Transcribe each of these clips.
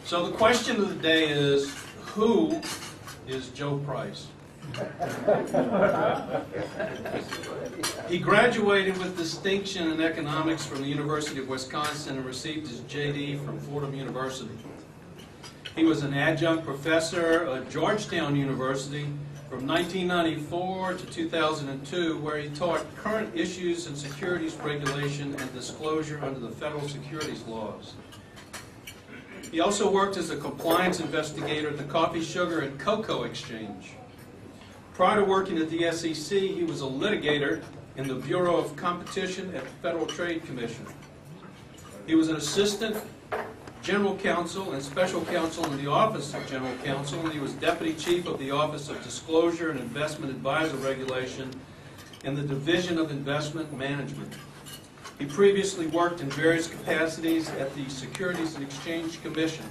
So the question of the day is, who is Joe Price? He graduated with distinction in economics from the University of Wisconsin and received his JD from Fordham University. He was an adjunct professor at Georgetown University from 1994 to 2002, where he taught current issues in securities regulation and disclosure under the federal securities laws. He also worked as a compliance investigator at the Coffee, Sugar, and Cocoa Exchange. Prior to working at the SEC, he was a litigator in the Bureau of Competition at the Federal Trade Commission. He was an assistant general counsel and special counsel in the Office of General Counsel, and he was deputy chief of the Office of Disclosure and Investment Advisor Regulation in the Division of Investment Management. He previously worked in various capacities at the Securities and Exchange Commission.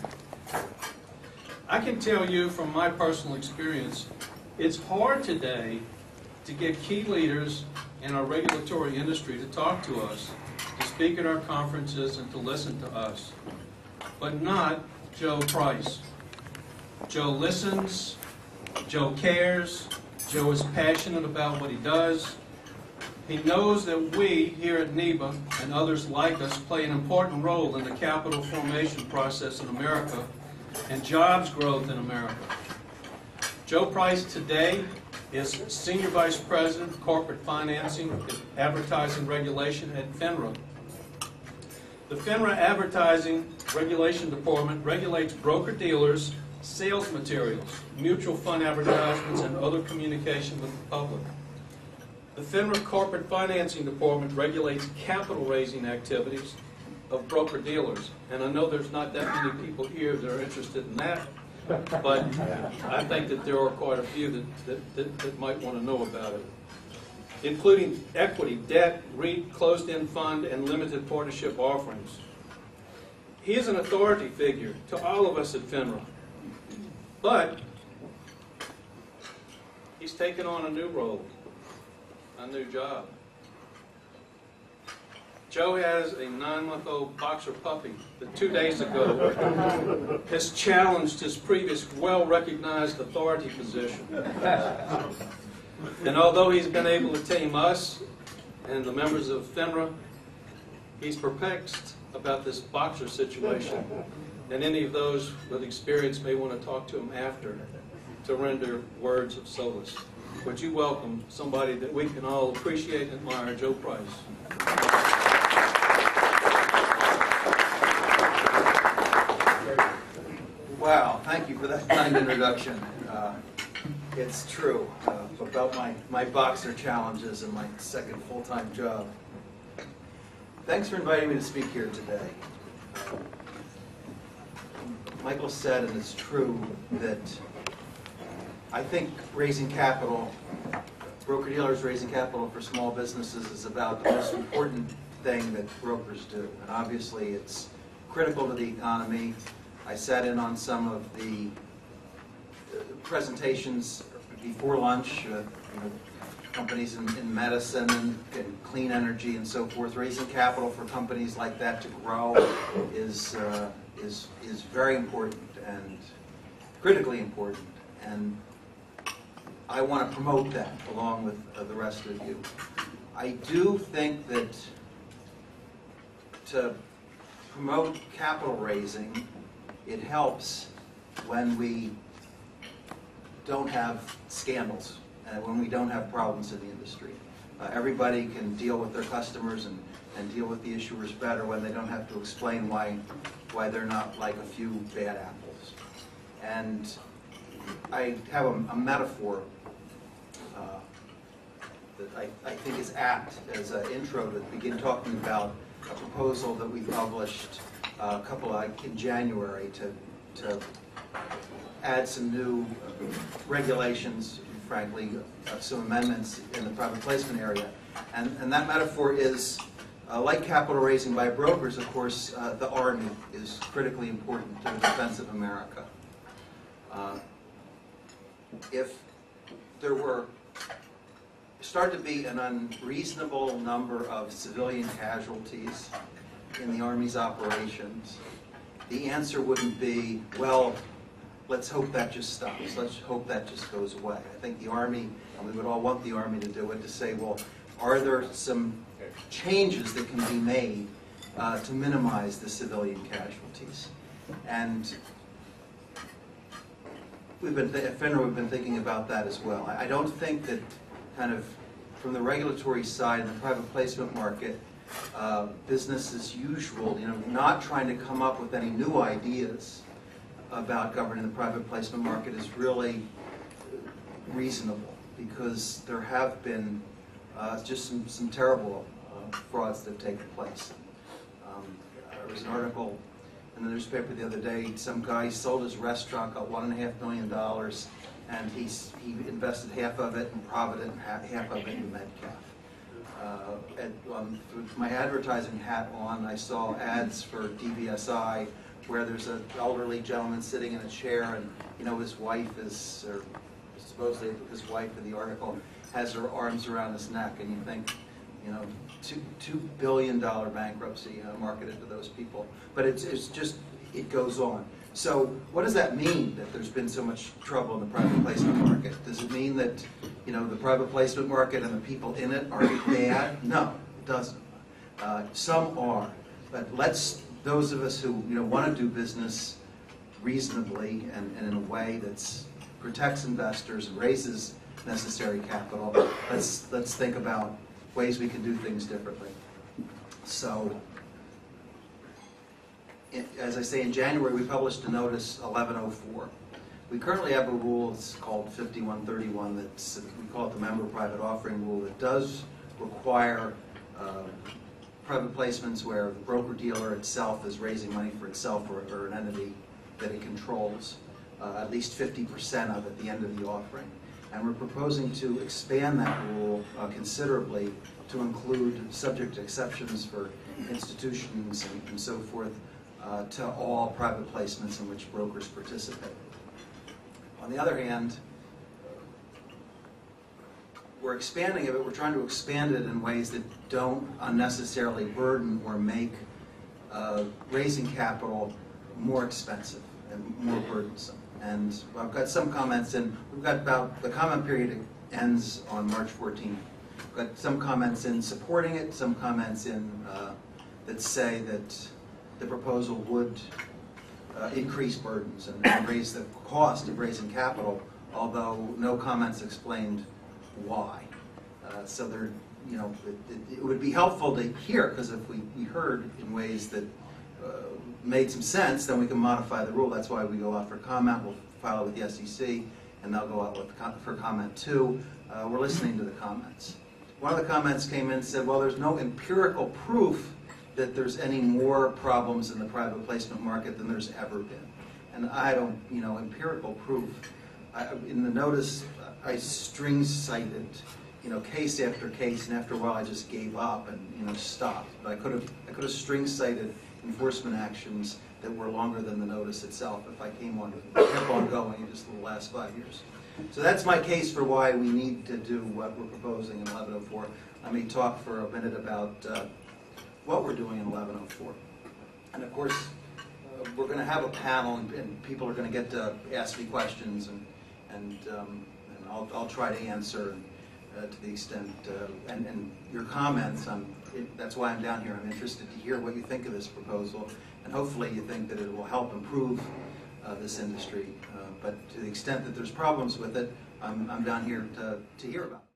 I can tell you from my personal experience, it's hard today to get key leaders in our regulatory industry to talk to us, to speak at our conferences, and to listen to us. But not Joe Price. Joe listens, Joe cares, Joe is passionate about what he does. He knows that we here at NIBA and others like us play an important role in the capital formation process in America and jobs growth in America. Joe Price today is Senior Vice President of Corporate Financing and Advertising Regulation at FINRA. The FINRA Advertising Regulation Department regulates broker-dealers, sales materials, mutual fund advertisements, and other communication with the public. The FINRA Corporate Financing Department regulates capital raising activities of broker-dealers. And I know there's not that many people here that are interested in that, but I think that there are quite a few that might want to know about it, including equity, debt, REIT, closed-end fund, and limited partnership offerings. He is an authority figure to all of us at FINRA, but he's taken on a new role, a new job. Joe has a 9-month-old boxer puppy that 2 days ago has challenged his previous well-recognized authority position. And although he's been able to tame us and the members of FINRA, he's perplexed about this boxer situation. And any of those with experience may want to talk to him after to render words of solace. Would you welcome somebody that we can all appreciate and admire, Joe Price. Wow, thank you for that kind introduction. It's true about my boxer challenges and my second full-time job. Thanks for inviting me to speak here today. Michael said, and it's true, that I think raising capital, broker-dealers raising capital for small businesses is about the most important thing that brokers do. And obviously it's critical to the economy. I sat in on some of the presentations before lunch, companies in medicine and clean energy and so forth. Raising capital for companies like that to grow is very important and critically important. And I want to promote that along with the rest of you. I do think that to promote capital raising, it helps when we don't have scandals and when we don't have problems in the industry. Everybody can deal with their customers and deal with the issuers better when they don't have to explain why they're not like a few bad apples. And I have a metaphor that I think is apt as an intro to begin talking about a proposal that we published in January to add some new regulations, frankly, some amendments in the private placement area. And that metaphor is, like capital raising by brokers, of course, the Army is critically important to the defense of America. If there start to be an unreasonable number of civilian casualties in the Army's operations, the answer wouldn't be, well, let's hope that just stops. Let's hope that just goes away. I think the Army, and we would all want the Army to do it, to say, well, are there some changes that can be made to minimize the civilian casualties? And at FINRA, we've been thinking about that as well. I don't think that kind of from the regulatory side in the private placement market, business as usual, not trying to come up with any new ideas about governing the private placement market is really reasonable, because there have been just some terrible frauds that have taken place. There was an article in the newspaper the other day. Some guy sold his restaurant, got $1.5 million, and he invested half of it in Provident and half of it in Metcalf. With my advertising hat on, I saw ads for DVSI where there's an elderly gentleman sitting in a chair, and his wife is, or supposedly his wife in the article, has her arms around his neck, and you think, $2 billion bankruptcy marketed to those people. But it's just, it goes on. So what does that mean, that there's been so much trouble in the private placement market? Does it mean that the private placement market and the people in it are bad? No, it doesn't. Some are, but those of us who want to do business reasonably and in a way that protects investors and raises necessary capital, let's think about ways we can do things differently. So, as I say, in January we published a notice 1104. We currently have a rule, it's called 5131, we call it the member private offering rule, that does require private placements where the broker-dealer itself is raising money for itself or an entity that it controls, at least 50% of at the end of the offering. And we're proposing to expand that rule considerably to include subject exceptions for institutions and so forth to all private placements in which brokers participate. On the other hand, we're expanding it, but we're trying to expand it in ways that don't unnecessarily burden or make raising capital more expensive and more burdensome. And I've got some comments in. We've got the comment period ends on March 14th. We've got some comments in supporting it, some comments in that say that the proposal would increase burdens and raise the cost of raising capital, although no comments explained why. So there, it would be helpful to hear, because if we heard in ways that made some sense, then we can modify the rule. That's why we go out for comment. We'll file it with the SEC, and they'll go out for comment too. We're listening to the comments. One of the comments came in and said, well, there's no empirical proof that there's any more problems in the private placement market than there's ever been. And I don't, empirical proof. In the notice, I string cited, case after case, and after a while I just gave up and stopped. But I could have string cited enforcement actions that were longer than the notice itself if I kept on going in just the last 5 years. So that's my case for why we need to do what we're proposing in 1104. Let me talk for a minute about what we're doing in 1104. And of course, we're going to have a panel, and people are going to get to ask me questions, and I'll try to answer to the extent, and your comments. That's why I'm down here. I'm interested to hear what you think of this proposal, and hopefully you think that it will help improve this industry. But to the extent that there's problems with it, I'm down here to hear about it.